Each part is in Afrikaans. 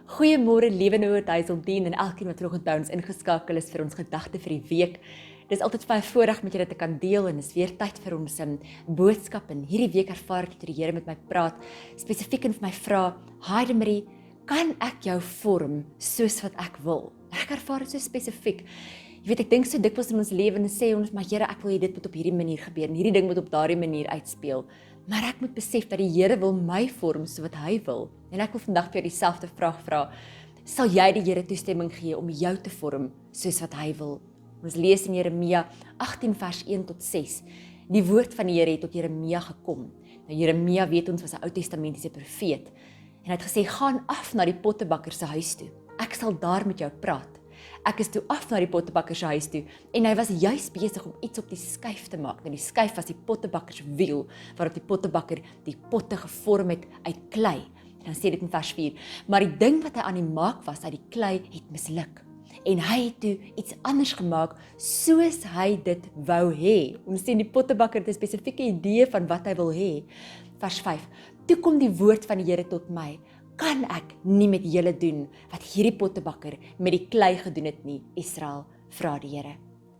Goeiemôre lewende Oudtshoorn en elkeen wat vanoggend by ons ingeskakel is vir ons gedagte vir die week. Dis altyd vir my voorreg met julle te kan deel en is weer tyd vir ons boodskap. En hierdie week ervaar ek dat die Here met my praat, spesifiek en vir my vra, "Haide Marie, kan ek jou vorm soos wat ek wil?" Ek ervaar dit so spesifiek. Jy weet, ek dink so dikwels in ons lewe en sê ons, "Maar Here, ek wil hê dit moet op hierdie manier gebeur en hierdie ding moet op daardie manier uitspeel." Maar ek moet besef dat die Here wil my vorm so wat hy wil. En ek wil vandag vir jou dieselfde vraag vra. Sal jy die Here toestemming gee om jou te vorm soos wat hy wil? Ons lees in Jeremia 18 vers 1 tot 6. Die woord van die Here het tot Jeremia gekom. Nou Jeremia, weet ons, was 'n Ou Testamentiese profeet. En hy het gesê, "Gaan af na die pottebakker se huis toe. Ek sal daar met jou praat." Ek is toe af na die pottebakker se huis toe en hy was juis besig om iets op die skyf te maak. Nou die skyf was die pottebakker se wiel waarop die pottebakker die potte gevorm het uit klei. En dan sê dit in vers 4, maar die ding wat hy aan die maak was uit die klei het misluk. En hy het toe iets anders gemaak soos hy dit wou hê. Ons sien die pottebakker het 'n spesifieke idee van wat hy wil hê. Vers 5. Toe kom die woord van die Here tot my. Kan ek nie met julle doen wat hierdie pottebakker met die klei gedoen het nie, Israel, vra die Here.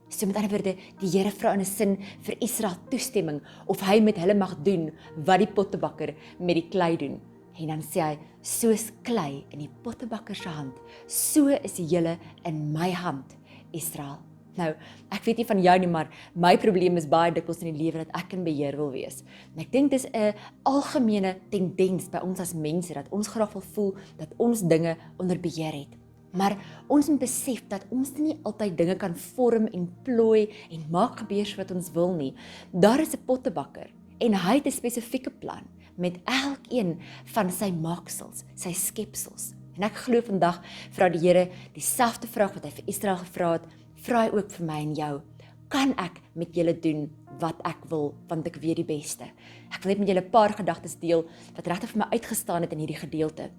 So met ander woorde, die Here vra in 'n sin vir Israel toestemming of hy met hulle mag doen wat die pottebakker met die klei doen. En dan sê hy, soos klei in die pottebakker se hand, so is julle in my hand, Israel. Nou, ek weet nie van jou nie, maar my probleem is baie dikwels in die lewe dat ek in beheer wil wees. En ek dink dis 'n algemene tendens by ons as mense, dat ons graag wil voel dat ons dinge onder beheer het. Maar ons moet besef dat ons nie altyd dinge kan vorm en plooi en maak gebeur so wat ons wil nie. Daar is 'n pottebakker en hy het 'n spesifieke plan met elkeen van sy maaksels, sy skepsels. En ek glo vandag vra die Here dieselfde vraag wat hy vir Israel gevra het, vra hy ook vir my en jou. Kan ek met julle doen wat ek wil, want ek weet die beste? Ek wil net met julle 'n paar gedagtes deel wat regtig vir my uitgestaan het in hierdie gedeelte.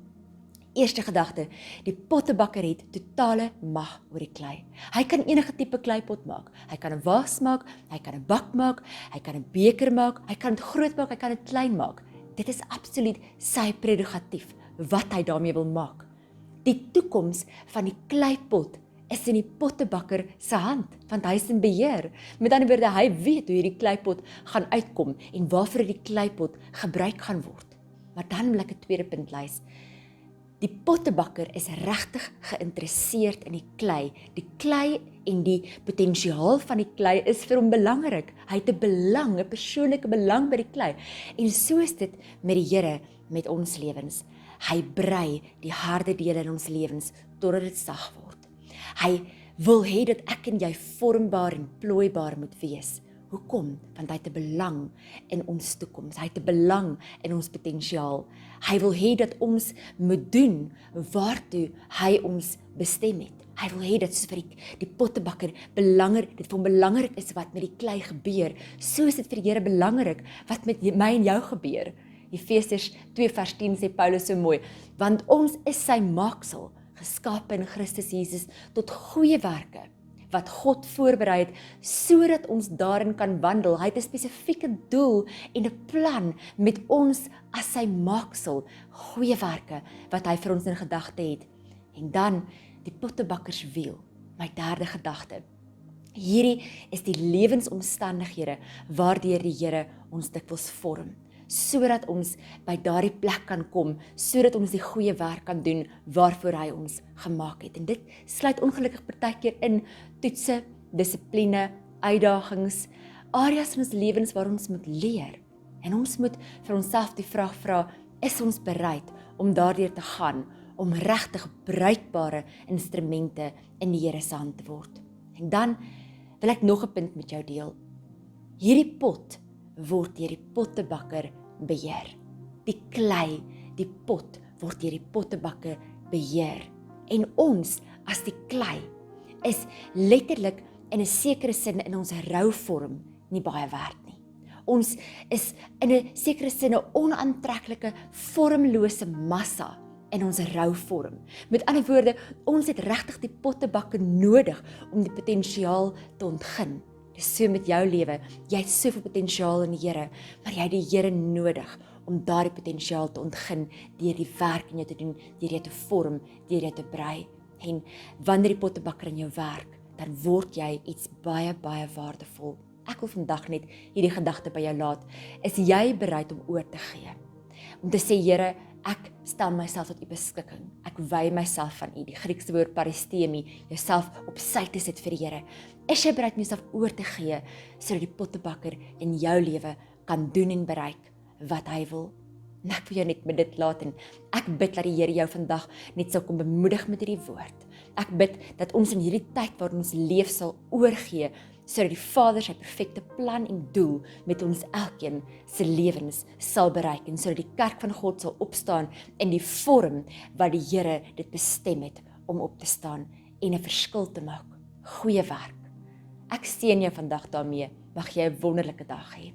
Eerste gedagte, die pottebakker het totale mag oor die klei. Hy kan enige tipe kleipot maak. Hy kan 'n vaas maak, hy kan 'n bak maak, hy kan 'n beker maak, hy kan dit groot maak, hy kan dit klein maak. Dit is absoluut sy prerogatief wat hy daarmee wil maak. Die toekoms van die kleipot is in die pottebakker se hand, want hy is in beheer. Met ander woorde, hy weet hoe hierdie kleipot gaan uitkom en waarvoor die kleipot gebruik gaan word. Maar dan wil ek 'n tweede punt lys. Die pottebakker is regtig geïnteresseerd in die klei. Die klei en die potensiaal van die klei is vir hom belangrik. Hy het 'n belang, 'n persoonlike belang by die klei. En so is dit met die Here met ons lewens. Hy brei die harde dele in ons lewens totdat dit sag word. Hy wil hê dat ek en jy vormbaar en plooibaar moet wees. Hoekom? Want hy het 'n belang in ons toekoms. Hy het 'n belang in ons potensiaal. Hy wil hê dat ons moet doen waartoe hy ons bestem het. Hy wil hê dat soos vir die pottebakker dit vir hom belangrik is wat met die klei gebeur, so is dit vir die Here belangrik wat met my en jou gebeur. Efesiërs 2 vers 10 sê Paulus so mooi, want ons is sy maaksel, geskape in Christus Jesus tot goeie werke, wat God voorberei het, sodat ons daarin kan wandel. Hy het 'n spesifieke doel en 'n plan met ons as sy maaksel, goeie werke, wat hy vir ons in gedagte het. En dan die pottebakkerswiel, my derde gedagte. Hierdie is die lewensomstandighede waardeur die Here ons dikwels vorm, sodat ons by daardie plek kan kom, sodat ons die goeie werk kan doen waarvoor hy ons gemaak het. En dit sluit ongelukkig partykeer in toetse, dissipline, uitdagings, areas in ons lewens waar ons moet leer. En ons moet vir onsself die vraag vra, is ons bereid om daardeur te gaan, om regtig bruikbare instrumente in die Here se hand te word? En dan wil ek nog 'n punt met jou deel. Hierdie pot word deur die pottebakker beheer. Die klei, die pot, word deur die pottebakker beheer. En ons, as die klei, is letterlik in 'n sekere sin in ons rouvorm nie baie werd nie. Ons is in 'n sekere sin 'n onaantreklike, vormlose massa in ons rouvorm. Met ander woorde, ons het regtig die pottebakker nodig om die potensiaal te ontgin. Dis so met jou lewe, jy het soveel potensiaal in die Here, maar jy het die Here nodig om daardie potensiaal te ontgin deur die werk in jou te doen, deur jou te vorm, deur jou te brei. En wanneer die pottebakker in jou werk, dan word jy iets baie, baie waardevol. Ek wil vandag net hierdie gedagte by jou laat. Is jy bereid om oor te gee? Om te sê, Here, ek stel myself tot u beskikking. Ek wy myself aan u. Die Griekse woord paristemi, jouself op sy te sit vir die Here. Is jy bereid om jouself oor te gee, sodat die pottebakker in jou lewe kan doen en bereik wat hy wil? En ek wil jou net met dit laat en ek bid dat die Here jou vandag net sal kom bemoedig met hierdie woord. Ek bid dat ons in hierdie tyd waarin ons leef sal oorgee, sodat die Vader sy perfekte plan en doel met ons elkeen se lewens sal bereik en sodat die kerk van God sal opstaan in die vorm wat die Here dit bestem het om op te staan en 'n verskil te maak. Goeie werk. Ek seën jou vandag daarmee. Mag jy 'n wonderlike dag hê.